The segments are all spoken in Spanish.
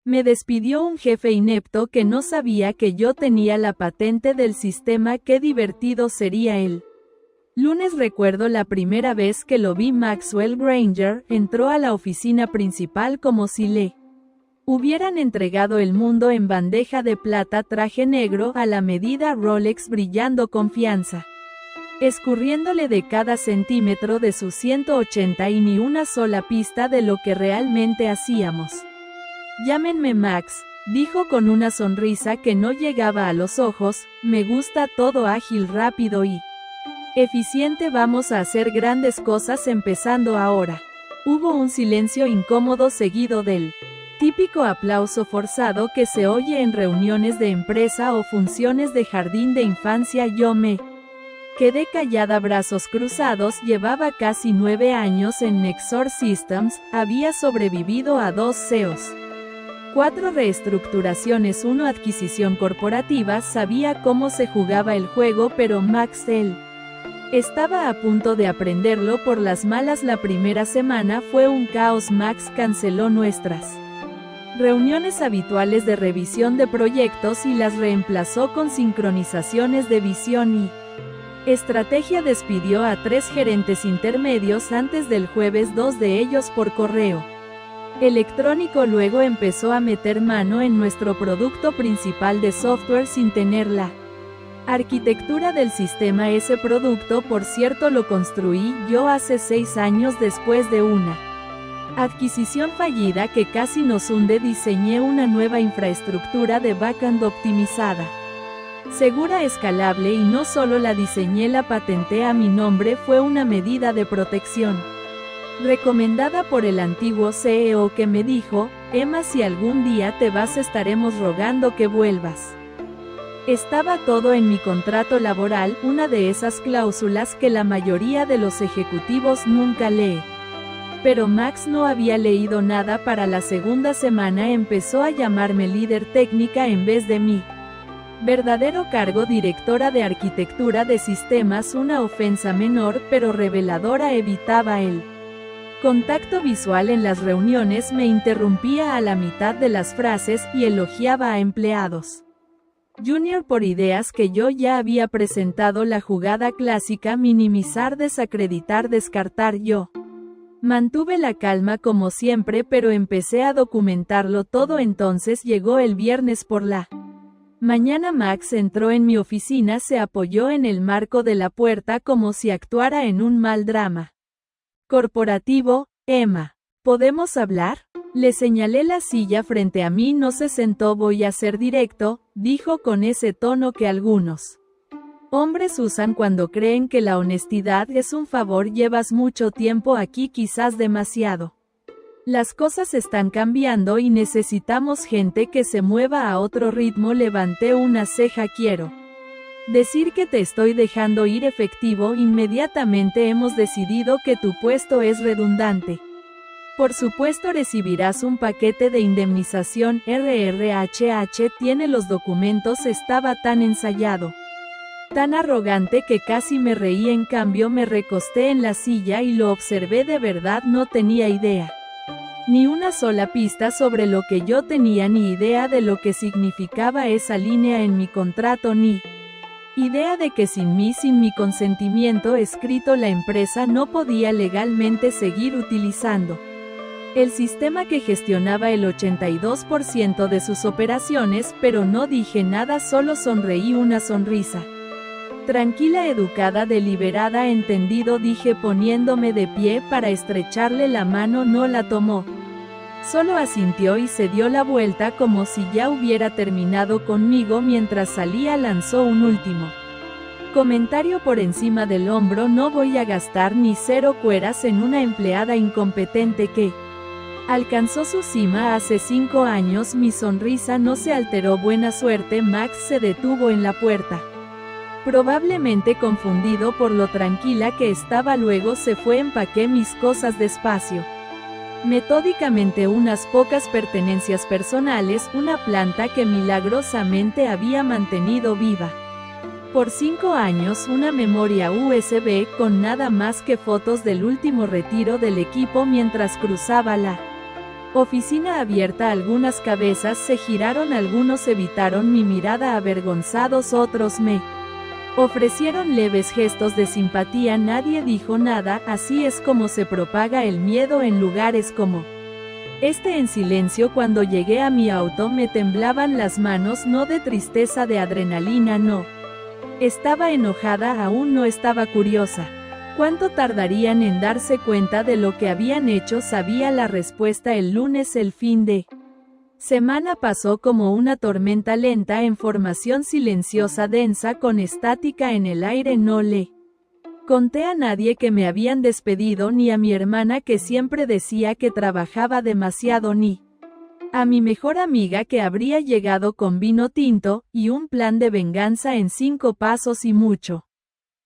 Me despidió un jefe inepto que no sabía que yo tenía la patente del sistema. Qué divertido sería él. Lunes. Recuerdo la primera vez que lo vi. Maxwell Granger entró a la oficina principal como si le hubieran entregado el mundo en bandeja de plata. Traje negro a la medida, Rolex brillando, confianza escurriéndole de cada centímetro de sus 180 y ni una sola pista de lo que realmente hacíamos. Llámenme Max, dijo con una sonrisa que no llegaba a los ojos. Me gusta todo ágil, rápido y eficiente. Vamos a hacer grandes cosas empezando ahora. Hubo un silencio incómodo seguido del típico aplauso forzado que se oye en reuniones de empresa o funciones de jardín de infancia. Yo me quedé callada, brazos cruzados. Llevaba casi 9 años en Nexor Systems, había sobrevivido a 2 CEOs, 4 reestructuraciones, 1 adquisición corporativa. Sabía cómo se jugaba el juego, pero Max, él estaba a punto de aprenderlo por las malas. La primera semana fue un caos. Max canceló nuestras reuniones habituales de revisión de proyectos y las reemplazó con sincronizaciones de visión y estrategia. Despidió a 3 gerentes intermedios antes del jueves, 2 de ellos por correo electrónico. Luego empezó a meter mano en nuestro producto principal de software sin tener la arquitectura del sistema. Ese producto, por cierto, lo construí yo hace 6 años después de una adquisición fallida que casi nos hunde. Diseñé una nueva infraestructura de backend optimizada, segura, escalable, y no solo la diseñé, la patenté a mi nombre. Fue una medida de protección recomendada por el antiguo CEO que me dijo: Emma, si algún día te vas estaremos rogando que vuelvas. Estaba todo en mi contrato laboral, una de esas cláusulas que la mayoría de los ejecutivos nunca lee. Pero Max no había leído nada. Para la segunda semana empezó a llamarme líder técnica en vez de mi verdadero cargo, directora de arquitectura de sistemas. Una ofensa menor pero reveladora. Evitaba el contacto visual en las reuniones, me interrumpía a la mitad de las frases y elogiaba a empleados junior por ideas que yo ya había presentado. La jugada clásica: minimizar, desacreditar, descartar. Yo mantuve la calma como siempre, pero empecé a documentarlo todo. Entonces llegó el viernes por la mañana. Max entró en mi oficina, se apoyó en el marco de la puerta como si actuara en un mal drama corporativo. Emma, ¿podemos hablar? Le señalé la silla frente a mí. No se sentó. Voy a ser directo, dijo con ese tono que algunos hombres usan cuando creen que la honestidad es un favor. Llevas mucho tiempo aquí, quizás demasiado. Las cosas están cambiando y necesitamos gente que se mueva a otro ritmo. Levanté una ceja. Quiero decir que te estoy dejando ir. Efectivo, inmediatamente hemos decidido que tu puesto es redundante. Por supuesto recibirás un paquete de indemnización. RRHH tiene los documentos. Estaba tan ensayado, tan arrogante que casi me reí. En cambio me recosté en la silla y lo observé. De verdad no tenía idea, ni una sola pista sobre lo que yo tenía, ni idea de lo que significaba esa línea en mi contrato, ni idea de que sin mí, sin mi consentimiento escrito, la empresa no podía legalmente seguir utilizando el sistema que gestionaba el 82% de sus operaciones. Pero no dije nada, solo sonreí una sonrisa tranquila, educada, deliberada. Entendido, dije poniéndome de pie para estrecharle la mano. No la tomó, solo asintió y se dio la vuelta como si ya hubiera terminado conmigo. Mientras salía lanzó un último comentario por encima del hombro: no voy a gastar ni 0 cueras en una empleada incompetente que alcanzó su cima hace 5 años. Mi sonrisa no se alteró. Buena suerte. Max se detuvo en la puerta, probablemente confundido por lo tranquila que estaba. Luego se fue. Empaqué mis cosas despacio, metódicamente, unas pocas pertenencias personales, una planta que milagrosamente había mantenido viva por 5 años, una memoria USB con nada más que fotos del último retiro del equipo. Mientras cruzaba la Oficina abierta. Algunas cabezas se giraron, algunos evitaron mi mirada avergonzados, otros me ofrecieron leves gestos de simpatía. Nadie dijo nada. Así es como se propaga el miedo en lugares como este. En silencio. Cuando llegué a mi auto me temblaban las manos, no de tristeza, de adrenalina. No estaba enojada, aún no estaba curiosa. ¿Cuánto tardarían en darse cuenta de lo que habían hecho? Sabía la respuesta. El lunes el fin de semana pasó como una tormenta lenta, en formación silenciosa, densa, con estática en el aire. No le conté a nadie que me habían despedido, ni a mi hermana, que siempre decía que trabajaba demasiado, ni a mi mejor amiga, que habría llegado con vino tinto y un plan de venganza en 5 pasos, y mucho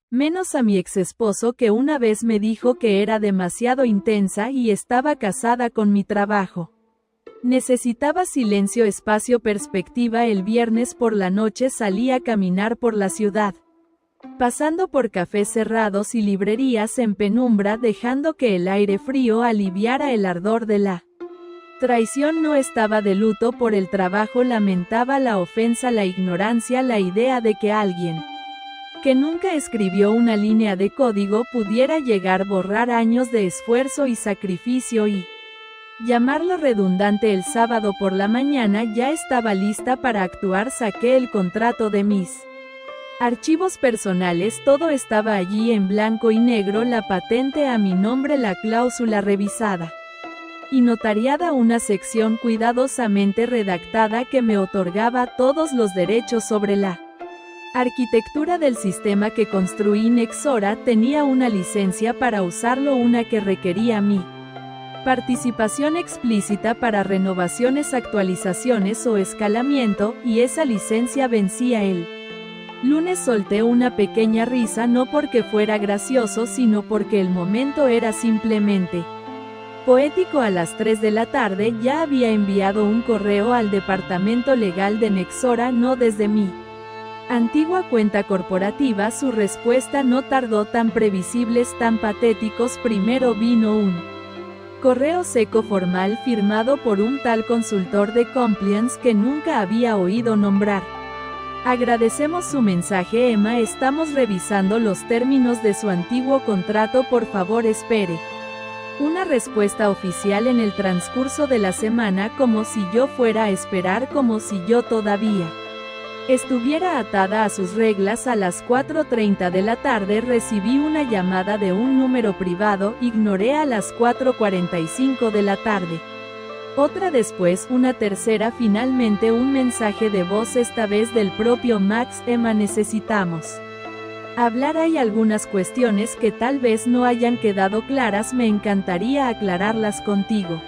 menos a mi ex esposo, que una vez me dijo que era demasiado intensa y estaba casada con mi trabajo. Necesitaba silencio, espacio, perspectiva. El viernes por la noche salí a caminar por la ciudad, pasando por cafés cerrados y librerías en penumbra, dejando que el aire frío aliviara el ardor de la traición. No estaba de luto por el trabajo, lamentaba la ofensa, la ignorancia, la idea de que alguien que nunca escribió una línea de código pudiera llegar a borrar años de esfuerzo y sacrificio y llamarlo redundante. El sábado por la mañana ya estaba lista para actuar. Saqué el contrato de mis archivos personales, todo estaba allí en blanco y negro: la patente a mi nombre, la cláusula revisada y notariada, una sección cuidadosamente redactada que me otorgaba todos los derechos sobre la arquitectura del sistema que construí. Nexora tenía una licencia para usarlo, una que requería mi participación explícita para renovaciones, actualizaciones o escalamiento, y esa licencia vencía el lunes. Solté una pequeña risa, no porque fuera gracioso, sino porque el momento era simplemente poético. A las 3 de la tarde ya había enviado un correo al departamento legal de Nexora, no desde mi antigua cuenta corporativa. Su respuesta no tardó, tan previsibles, tan patéticos. Primero vino un correo seco formal firmado por un tal consultor de compliance que nunca había oído nombrar. Agradecemos su mensaje, Emma. Estamos revisando los términos de su antiguo contrato. Por favor, espere una respuesta oficial en el transcurso de la semana. Como si yo fuera a esperar, como si yo todavía estuviera atada a sus reglas. A las 4:30 de la tarde recibí una llamada de un número privado. Ignoré. A las 4:45 de la tarde otra, después una tercera, finalmente un mensaje de voz, esta vez del propio Max. Emma, necesitamos hablar. Hay algunas cuestiones que tal vez no hayan quedado claras, me encantaría aclararlas contigo.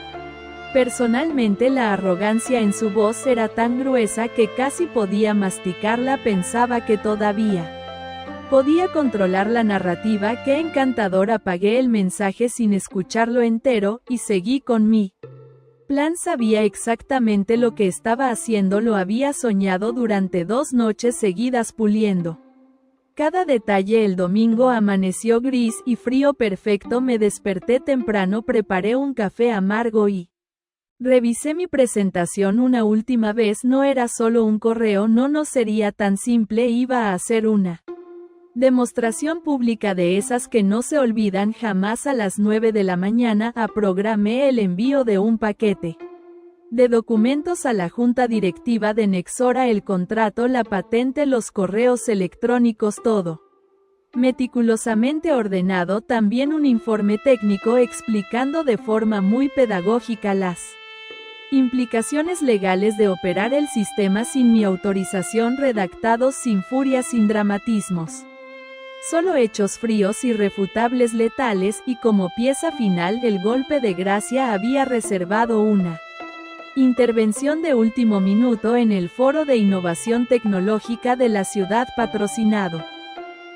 Personalmente, la arrogancia en su voz era tan gruesa que casi podía masticarla. Pensaba que todavía podía controlar la narrativa. Qué encantador. Apagué el mensaje sin escucharlo entero, y seguí con mi plan. Sabía exactamente lo que estaba haciendo, lo había soñado durante 2 noches seguidas, puliendo cada detalle. El domingo amaneció gris y frío. Perfecto. Me desperté temprano, preparé un café amargo y revisé mi presentación una última vez. No era solo un correo, no sería tan simple. Iba a hacer una demostración pública de esas que no se olvidan jamás. A las 9 de la mañana programé el envío de un paquete de documentos a la junta directiva de Nexora: el contrato, la patente, los correos electrónicos, todo meticulosamente ordenado. También un informe técnico explicando de forma muy pedagógica las implicaciones legales de operar el sistema sin mi autorización, redactados sin furia, sin dramatismos. Solo hechos fríos, irrefutables, letales, y como pieza final, el golpe de gracia. Había reservado una intervención de último minuto en el Foro de Innovación Tecnológica de la ciudad, patrocinado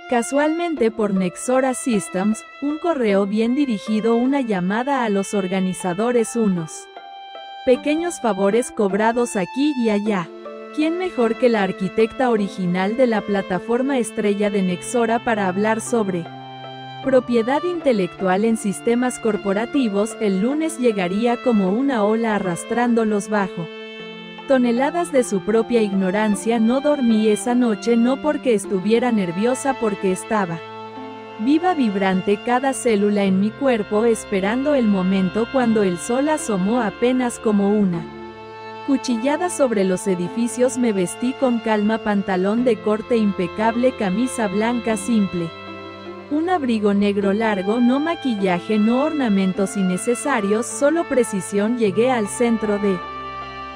casualmente por Nexora Systems, un correo bien dirigido, una llamada a los organizadores, unos pequeños favores cobrados aquí y allá. ¿Quién mejor que la arquitecta original de la plataforma estrella de Nexora para hablar sobre Propiedad intelectual en sistemas corporativos. El lunes llegaría como una ola arrastrándolos bajo toneladas de su propia ignorancia. No dormí esa noche, no porque estuviera nerviosa, porque estaba viva, vibrante, cada célula en mi cuerpo, esperando el momento cuando el sol asomó apenas como una cuchillada sobre los edificios. Me vestí con calma, pantalón de corte impecable, camisa blanca simple, un abrigo negro largo, no maquillaje, no ornamentos innecesarios, solo precisión. Llegué al centro de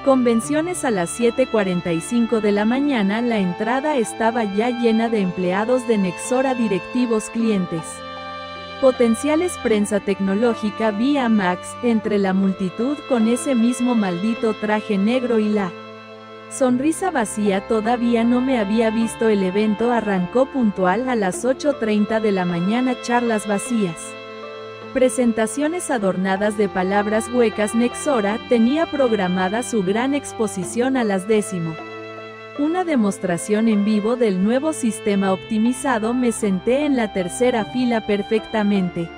convenciones a las 7:45 de la mañana. La entrada estaba ya llena de empleados de Nexora, directivos, clientes potenciales, prensa tecnológica. Vi a Max entre la multitud con ese mismo maldito traje negro y la sonrisa vacía. Todavía no me había visto. El evento arrancó puntual a las 8:30 de la mañana. Charlas vacías, presentaciones adornadas de palabras huecas. Nexora tenía programada su gran exposición a las 10:00. Una demostración en vivo del nuevo sistema optimizado. Me senté en la tercera fila, perfectamente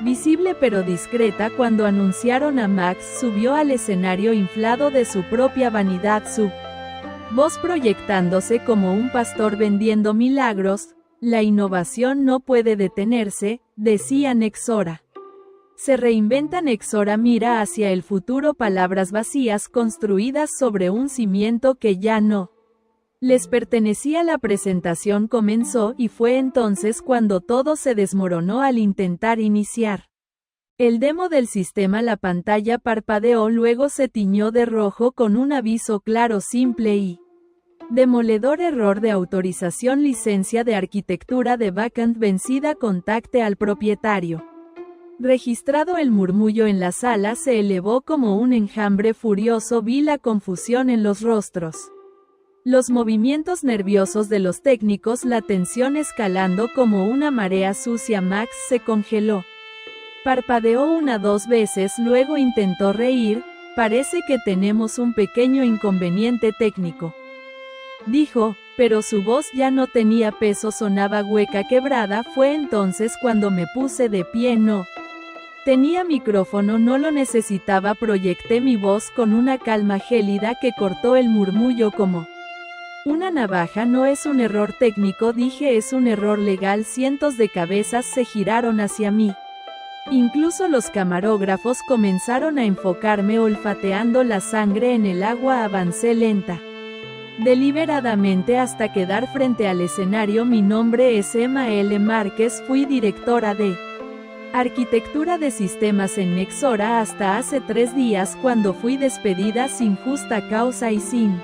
visible pero discreta. Cuando anunciaron a Max, subió al escenario inflado de su propia vanidad, su voz proyectándose como un pastor vendiendo milagros. La innovación no puede detenerse, decía Nexora. Se reinventa. Nexora mira hacia el futuro. Palabras vacías construidas sobre un cimiento que ya no les pertenecía. La presentación comenzó y fue entonces cuando todo se desmoronó al intentar iniciar el demo del sistema. La pantalla parpadeó, luego se tiñó de rojo con un aviso claro, simple y demoledor: error de autorización, licencia de arquitectura de backend vencida, contacte al propietario registrado. El murmullo en la sala se elevó como un enjambre furioso. Vi la confusión en los rostros, los movimientos nerviosos de los técnicos, la tensión escalando como una marea sucia. Max se congeló. Parpadeó 1 o 2 veces, luego intentó reír. Parece que tenemos un pequeño inconveniente técnico, dijo, pero su voz ya no tenía peso, sonaba hueca, quebrada. Fue entonces cuando me puse de pie. No tenía micrófono, no lo necesitaba. Proyecté mi voz con una calma gélida que cortó el murmullo como una navaja. No es un error técnico, dije, es un error legal. Cientos de cabezas se giraron hacia mí. Incluso los camarógrafos comenzaron a enfocarme. Olfateando la sangre en el agua, avancé lenta, deliberadamente hasta quedar frente al escenario. Mi nombre es Emma L. Márquez, fui directora de arquitectura de sistemas en Nexora hasta hace 3 días, cuando fui despedida sin justa causa y sin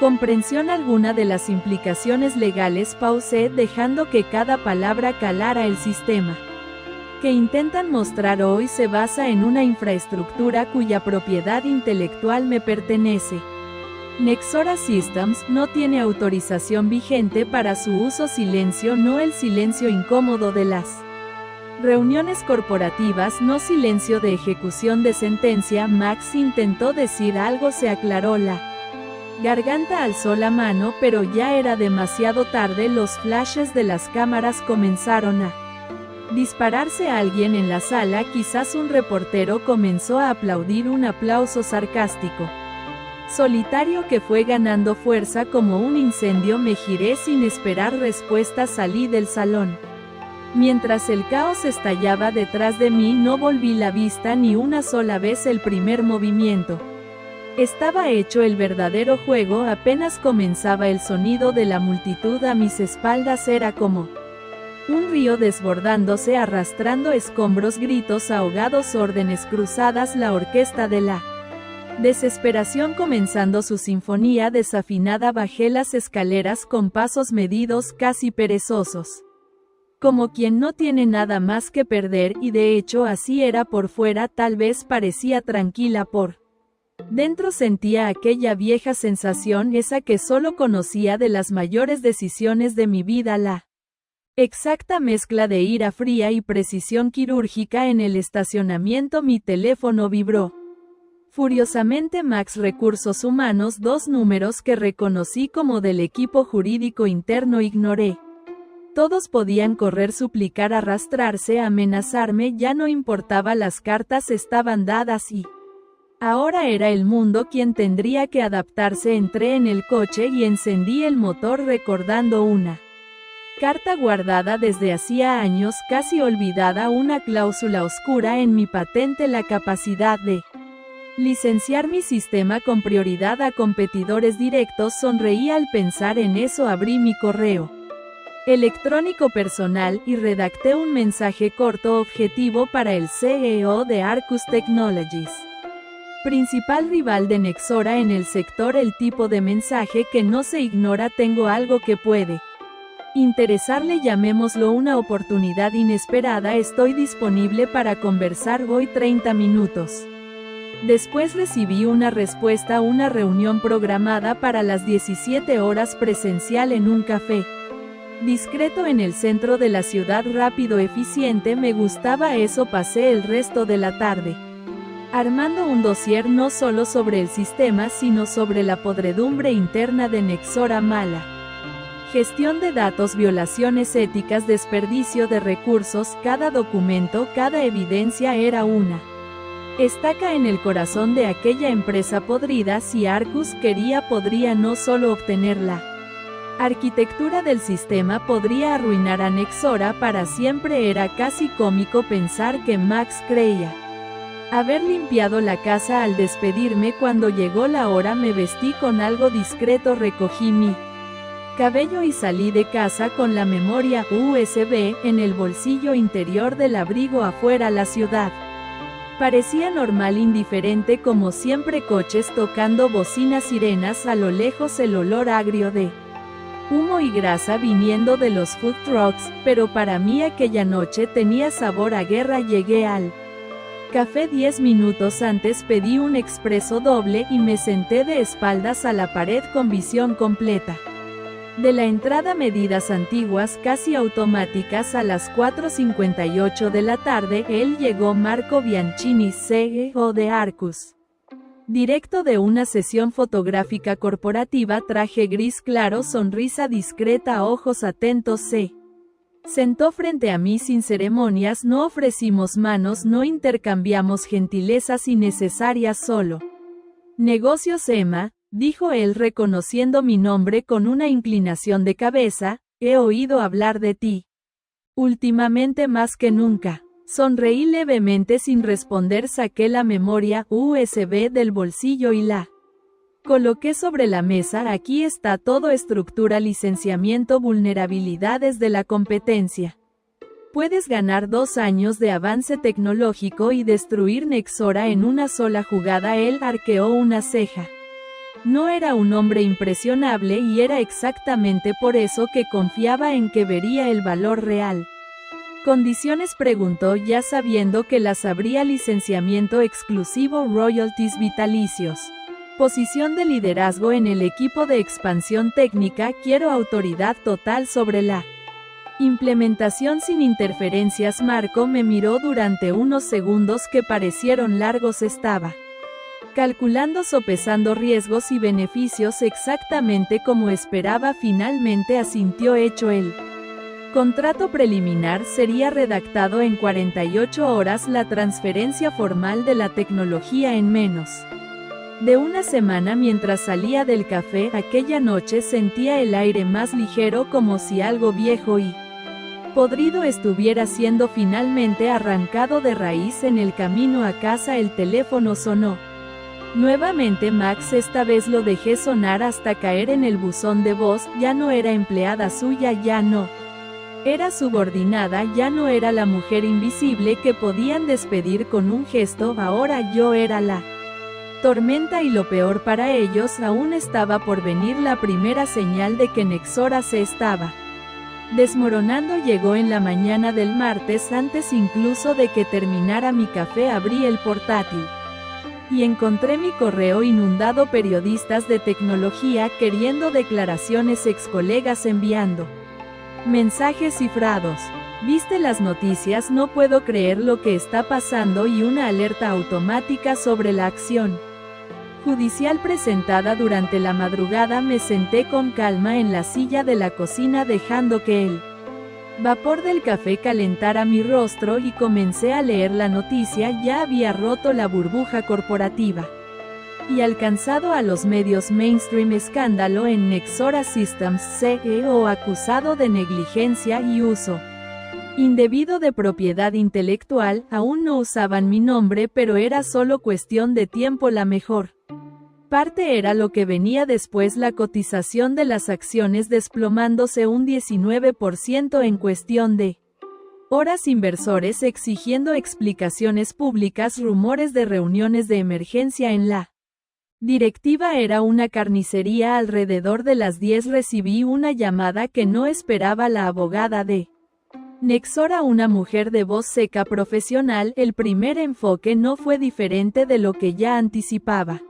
comprensión alguna de las implicaciones legales. Pausé, dejando que cada palabra calara. El sistema que intentan mostrar hoy se basa en una infraestructura cuya propiedad intelectual me pertenece. Nexora Systems no tiene autorización vigente para su uso. Silencio, no el silencio incómodo de las reuniones corporativas, no silencio de ejecución de sentencia. Max intentó decir algo, se aclaró la garganta, alzó la mano, pero ya era demasiado tarde. Los flashes de las cámaras comenzaron a dispararse. Alguien en la sala, quizás un reportero, comenzó a aplaudir, un aplauso sarcástico, solitario que fue ganando fuerza como un incendio. Me giré sin esperar respuesta, salí del salón. Mientras el caos estallaba detrás de mí, no volví la vista ni una sola vez. El primer movimiento estaba hecho, el verdadero juego apenas comenzaba. El sonido de la multitud a mis espaldas era como un río desbordándose, arrastrando escombros, gritos ahogados, órdenes cruzadas. La orquesta de la desesperación comenzando su sinfonía desafinada. Bajé las escaleras con pasos medidos, casi perezosos, como quien no tiene nada más que perder, y de hecho así era por fuera. Tal vez parecía tranquila, por dentro sentía aquella vieja sensación, esa que solo conocía de las mayores decisiones de mi vida, la exacta mezcla de ira fría y precisión quirúrgica. En el estacionamiento mi teléfono vibró furiosamente. Max, recursos humanos, 2 números que reconocí como del equipo jurídico interno. Ignoré Todos podían correr, suplicar, arrastrarse, amenazarme, ya no importaba, las cartas estaban dadas y ahora era el mundo quien tendría que adaptarse. Entré en el coche y encendí el motor recordando una carta guardada desde hacía años, casi olvidada, una cláusula oscura en mi patente, la capacidad de licenciar mi sistema con prioridad a competidores directos. Sonreí al pensar en eso. Abrí mi correo electrónico personal y redacté un mensaje corto objetivo para el CEO de Arcus Technologies, principal rival de Nexora en el sector. El tipo de mensaje que no se ignora: tengo algo que puede interesarle, llamémoslo una oportunidad inesperada, estoy disponible para conversar hoy 30 minutos. Después recibí una respuesta: una reunión programada para las 17 horas, presencial en un café discreto en el centro de la ciudad. Rápido, eficiente, me gustaba eso. Pasé el resto de la tarde armando un dossier no solo sobre el sistema, sino sobre la podredumbre interna de Nexora: mala gestión de datos, violaciones éticas, desperdicio de recursos. Cada documento, cada evidencia era una estaca en el corazón de aquella empresa podrida. Si Arcus quería, podría no solo obtener la arquitectura del sistema, podría arruinar a Nexora para siempre. Era casi cómico pensar que Max creía haber limpiado la casa al despedirme. Cuando llegó la hora me vestí con algo discreto, recogí mi cabello y salí de casa con la memoria USB en el bolsillo interior del abrigo. Afuera la ciudad parecía normal, indiferente como siempre, coches tocando, bocinas, sirenas, a lo lejos el olor agrio de humo y grasa viniendo de los food trucks, pero para mí aquella noche tenía sabor a guerra. Llegué al café 10 minutos antes, pedí un expreso doble y me senté de espaldas a la pared con visión completa de la entrada. Medidas antiguas, casi automáticas. A las 4:58 de la tarde, él llegó. Marco Bianchini, CEO de Arcus, directo de una sesión fotográfica corporativa, traje gris claro, sonrisa discreta, ojos atentos. Se sentó frente a mí sin ceremonias, no ofrecimos manos, no intercambiamos gentilezas innecesarias, solo negocios. Emma, dijo él reconociendo mi nombre con una inclinación de cabeza, he oído hablar de ti últimamente más que nunca. Sonreí levemente sin responder. Saqué la memoria USB del bolsillo y la coloqué sobre la mesa. Aquí está todo: estructura, licenciamiento, vulnerabilidades de la competencia. Puedes ganar 2 años de avance tecnológico y destruir Nexora en una sola jugada. Él arqueó una ceja. No era un hombre impresionable y era exactamente por eso que confiaba en que vería el valor real. ¿Condiciones?, preguntó, ya sabiendo que las habría: licenciamiento exclusivo, royalties vitalicios, posición de liderazgo en el equipo de expansión técnica, quiero autoridad total sobre la implementación sin interferencias. Marco me miró durante unos segundos que parecieron largos. Estaba calculando, sopesando riesgos y beneficios exactamente como esperaba. Finalmente asintió. Hecho. El contrato preliminar sería redactado en 48 horas, la transferencia formal de la tecnología en menos de una semana. Mientras salía del café aquella noche sentía el aire más ligero, como si algo viejo y podrido estuviera siendo finalmente arrancado de raíz. En el camino a casa el teléfono sonó nuevamente. Max, esta vez lo dejé sonar hasta caer en el buzón de voz. Ya no era empleada suya, ya no era subordinada, ya no era la mujer invisible que podían despedir con un gesto. Ahora yo era la tormenta, y lo peor para ellos aún estaba por venir. La primera señal de que Nexora se estaba desmoronando llegó en la mañana del martes. Antes incluso de que terminara mi café, abrí el portátil y encontré mi correo inundado, periodistas de tecnología queriendo declaraciones, ex colegas enviando mensajes cifrados. ¿Viste las noticias? No puedo creer lo que está pasando, y una alerta automática sobre la acción judicial presentada durante la madrugada. Me senté con calma en la silla de la cocina, dejando que el Vapor del café calentara mi rostro y comencé a leer la noticia. Ya había roto la burbuja corporativa y alcanzado a los medios mainstream. Escándalo en Nexora Systems, CEO acusado de negligencia y uso indebido de propiedad intelectual. Aún no usaban mi nombre, pero era solo cuestión de tiempo. La mejor parte era lo que venía después: la cotización de las acciones desplomándose un 19% en cuestión de horas, inversores exigiendo explicaciones públicas, rumores de reuniones de emergencia en la directiva. Era una carnicería. Alrededor de las 10 recibí una llamada que no esperaba: la abogada de Nexora, una mujer de voz seca profesional. El primer enfoque no fue diferente de lo que ya anticipaba.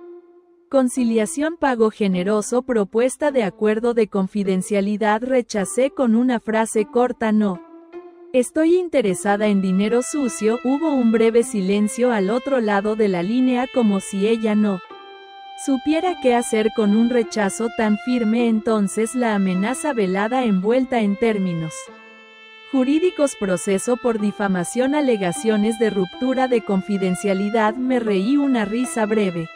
Conciliación, pago generoso, propuesta de acuerdo de confidencialidad. Rechacé con una frase corta: no estoy interesada en dinero sucio. Hubo un breve silencio al otro lado de la línea, como si ella no supiera qué hacer con un rechazo tan firme. Entonces la amenaza velada envuelta en términos jurídicos: proceso por difamación, alegaciones de ruptura de confidencialidad. Me reí una risa breve,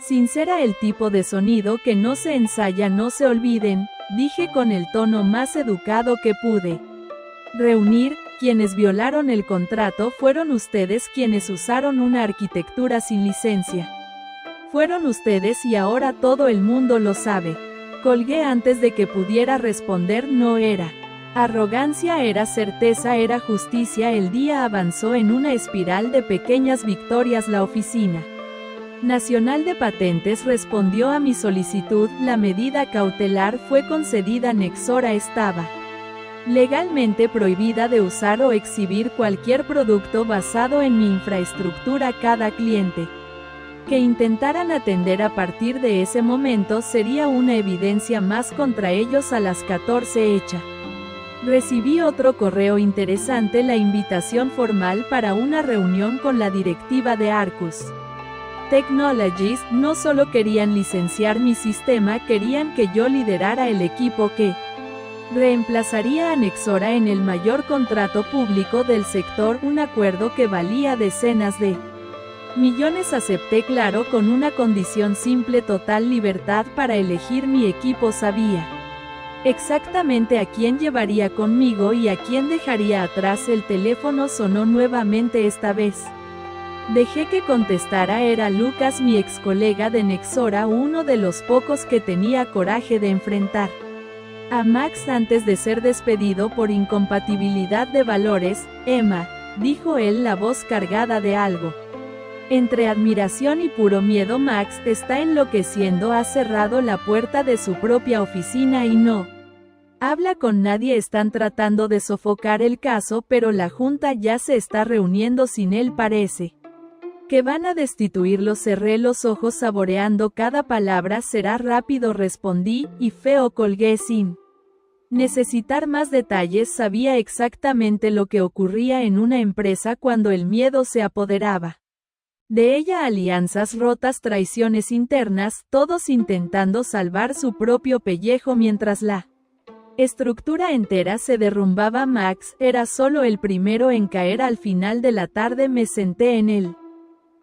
sincera. El tipo de sonido que no se ensaya. No se olviden, dije con el tono más educado que pude reunir, quienes violaron el contrato fueron ustedes. Quienes usaron una arquitectura sin licencia fueron ustedes, y ahora todo el mundo lo sabe. Colgué antes de que pudiera responder. No era arrogancia, era certeza, era justicia. El día avanzó en una espiral de pequeñas victorias. La Oficina Nacional de Patentes respondió a mi solicitud. La medida cautelar fue concedida. Nexora estaba legalmente prohibida de usar o exhibir cualquier producto basado en mi infraestructura. Cada cliente que intentaran atender a partir de ese momento sería una evidencia más contra ellos. A las 14 hecha, recibí otro correo interesante: la invitación formal para una reunión con la directiva de Arcus Technologies. No solo querían licenciar mi sistema, querían que yo liderara el equipo que reemplazaría a Nexora en el mayor contrato público del sector, un acuerdo que valía decenas de millones. Acepté, claro, con una condición simple: total libertad para elegir mi equipo. Sabía exactamente a quién llevaría conmigo y a quién dejaría atrás. El teléfono sonó nuevamente. Esta vez dejé que contestara. Era Lucas, mi ex colega de Nexora, uno de los pocos que tenía coraje de enfrentar a Max antes de ser despedido por incompatibilidad de valores. Emma, dijo él, la voz cargada de algo entre admiración y puro miedo. Max está enloqueciendo. Ha cerrado la puerta de su propia oficina y no habla con nadie. Están tratando de sofocar el caso, pero la junta ya se está reuniendo sin él. Parece que van a destituirlo. Cerré los ojos saboreando cada palabra. Será rápido, respondí, y feo. Colgué sin necesitar más detalles. Sabía exactamente lo que ocurría en una empresa cuando el miedo se apoderaba de ella: alianzas rotas, traiciones internas, todos intentando salvar su propio pellejo mientras la estructura entera se derrumbaba. Max era solo el primero en caer. Al final de la tarde me senté en el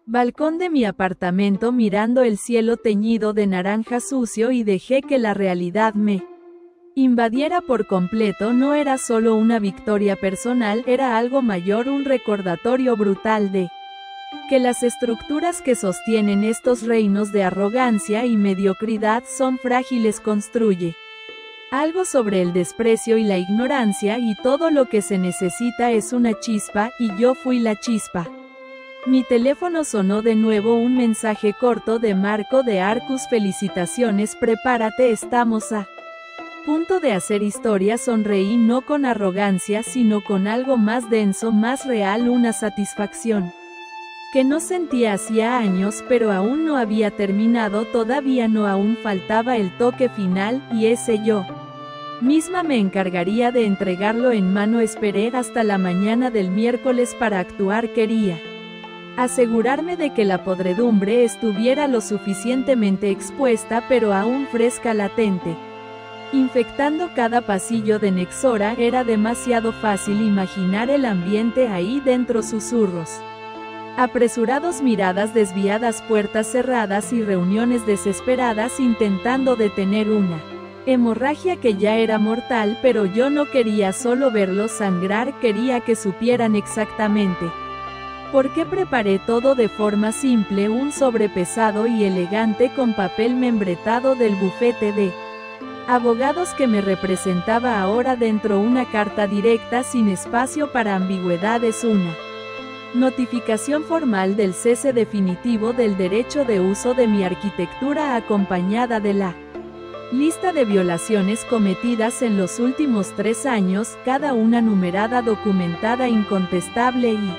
balcón de mi apartamento mirando el cielo teñido de naranja sucio y dejé que la realidad me invadiera por completo. No era solo una victoria personal, era algo mayor, un recordatorio brutal de que las estructuras que sostienen estos reinos de arrogancia y mediocridad son frágiles. Construye algo sobre el desprecio y la ignorancia, y todo lo que se necesita es una chispa, y yo fui la chispa. Mi teléfono sonó de nuevo. Un mensaje corto de Marco de Arcus: felicitaciones, prepárate, estamos a punto de hacer historia. Sonreí, no con arrogancia sino con algo más denso, más real, una satisfacción que no sentía hacía años, pero aún no había terminado. Todavía no, aún faltaba el toque final, y ese yo misma me encargaría de entregarlo en mano. Esperé hasta la mañana del miércoles para actuar. Quería asegurarme de que la podredumbre estuviera lo suficientemente expuesta, pero aún fresca, latente. infectando cada pasillo de Nexora. Era demasiado fácil imaginar el ambiente ahí dentro, susurros apresurados, miradas desviadas, puertas cerradas y reuniones desesperadas intentando detener una hemorragia que ya era mortal, pero yo no quería solo verlos sangrar, quería que supieran exactamente por qué. Preparé todo de forma simple, un sobre pesado y elegante con papel membretado del bufete de abogados que me representaba ahora dentro, una carta directa sin espacio para ambigüedades, una notificación formal del cese definitivo del derecho de uso de mi arquitectura acompañada de la lista de violaciones cometidas en los últimos 3 años, cada una numerada, documentada, incontestable, y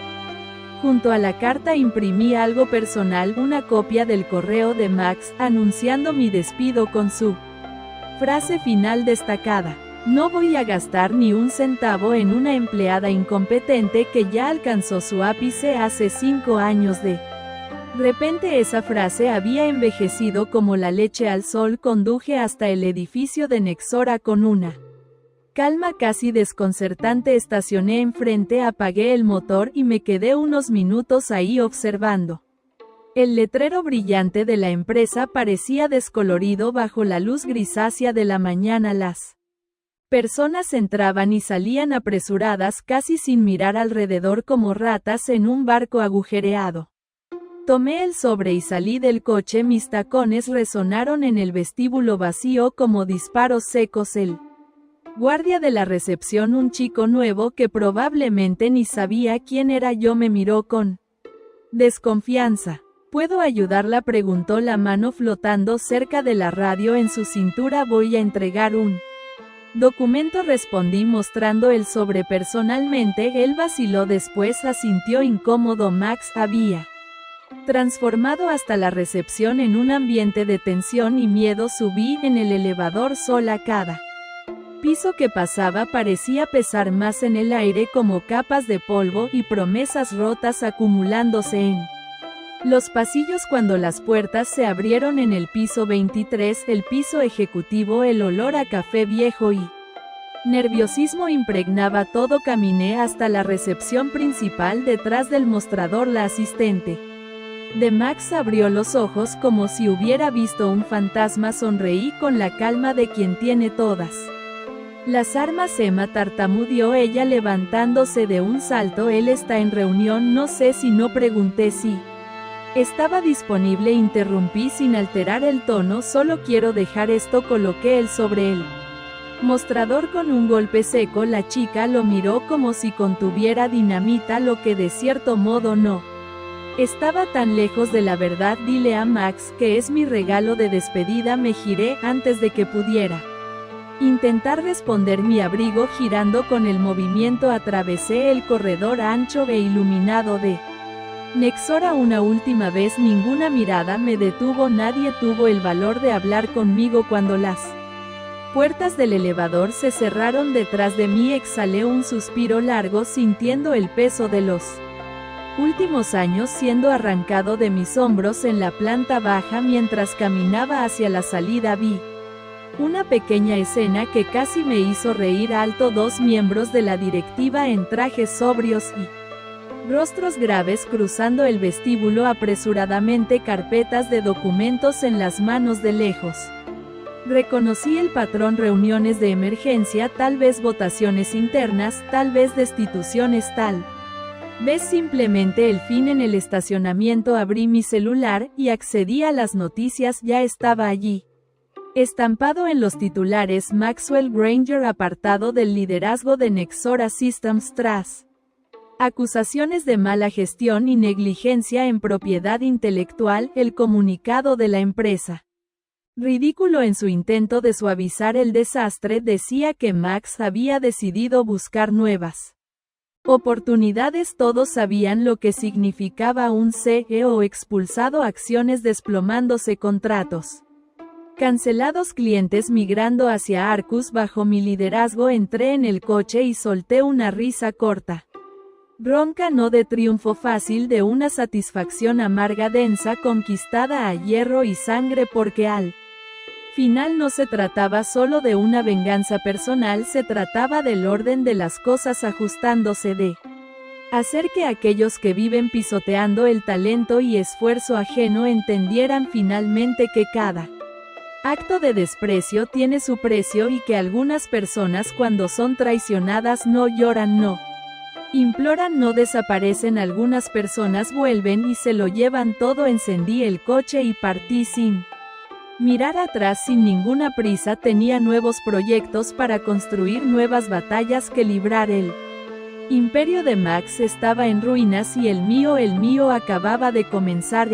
junto a la carta imprimí algo personal, una copia del correo de Max, anunciando mi despido con su frase final destacada: no voy a gastar ni un centavo en una empleada incompetente que ya alcanzó su ápice hace 5 años. De repente esa frase había envejecido como la leche al sol. Conduje hasta el edificio de Nexora con una calma casi desconcertante. Estacioné enfrente, apagué el motor y me quedé unos minutos ahí observando. El letrero brillante de la empresa parecía descolorido bajo la luz grisácea de la mañana. Las personas entraban y salían apresuradas, casi sin mirar alrededor, como ratas en un barco agujereado. Tomé el sobre y salí del coche. Mis tacones resonaron en el vestíbulo vacío como disparos secos. El guardia de la recepción, un chico nuevo que probablemente ni sabía quién era yo, me miró con desconfianza. ¿Puedo ayudarla?, preguntó, la mano flotando cerca de la radio en su cintura. Voy a entregar un documento, respondí mostrando el sobre personalmente. Él vaciló, después asintió incómodo. Max había transformado hasta la recepción en un ambiente de tensión y miedo. Subí en el elevador sola. Cada piso que pasaba parecía pesar más en el aire, como capas de polvo y promesas rotas acumulándose en los pasillos. Cuando las puertas se abrieron en el piso 23, el piso ejecutivo, el olor a café viejo y nerviosismo impregnaba todo. Caminé hasta la recepción principal. Detrás del mostrador, la asistente de Max abrió los ojos como si hubiera visto un fantasma. Sonreí con la calma de quien tiene todas las armas. Emma, tartamudeó ella levantándose de un salto. Él está en reunión, no sé si. No pregunté si estaba disponible. Interrumpí sin alterar el tono. Solo quiero dejar esto. Coloqué el sobre el mostrador con un golpe seco. La chica lo miró como si contuviera dinamita, lo que de cierto modo no estaba tan lejos de la verdad. Dile a Max que es mi regalo de despedida. Me giré antes de que pudiera intentar responder. Mi abrigo girando con el movimiento. Atravesé el corredor ancho e iluminado de Nexora una última vez. Ninguna mirada me detuvo. Nadie tuvo el valor de hablar conmigo cuando las puertas del elevador se cerraron detrás de mí. Exhalé un suspiro largo, sintiendo el peso de los últimos años siendo arrancado de mis hombros. En la planta baja, mientras caminaba hacia la salida, vi una pequeña escena que casi me hizo reír alto. 2 miembros de la directiva en trajes sobrios y rostros graves cruzando el vestíbulo apresuradamente, carpetas de documentos en las manos. De lejos reconocí el patrón: reuniones de emergencia, tal vez votaciones internas, tal vez destituciones, tal vez simplemente el fin. En el estacionamiento abrí mi celular y accedí a las noticias. Ya estaba allí, estampado en los titulares: Maxwell Granger apartado del liderazgo de Nexora Systems tras acusaciones de mala gestión y negligencia en propiedad intelectual. El comunicado de la empresa, ridículo en su intento de suavizar el desastre, decía que Max había decidido buscar nuevas oportunidades. Todos sabían lo que significaba un CEO expulsado, acciones desplomándose, contratos cancelados, clientes migrando hacia Arcus. Bajo mi liderazgo entré en el coche y solté una risa corta, ronca, no de triunfo fácil, de una satisfacción amarga, densa, conquistada a hierro y sangre, porque al Final no se trataba solo de una venganza personal, se trataba del orden de las cosas ajustándose de hacer que aquellos que viven pisoteando el talento y esfuerzo ajeno entendieran finalmente que cada acto de desprecio tiene su precio y que algunas personas cuando son traicionadas no lloran, no imploran, no desaparecen, algunas personas vuelven y se lo llevan todo. Encendí el coche y partí sin mirar atrás, sin ninguna prisa. Tenía nuevos proyectos para construir, nuevas batallas que librar. El imperio de Max estaba en ruinas y el mío acababa de comenzar.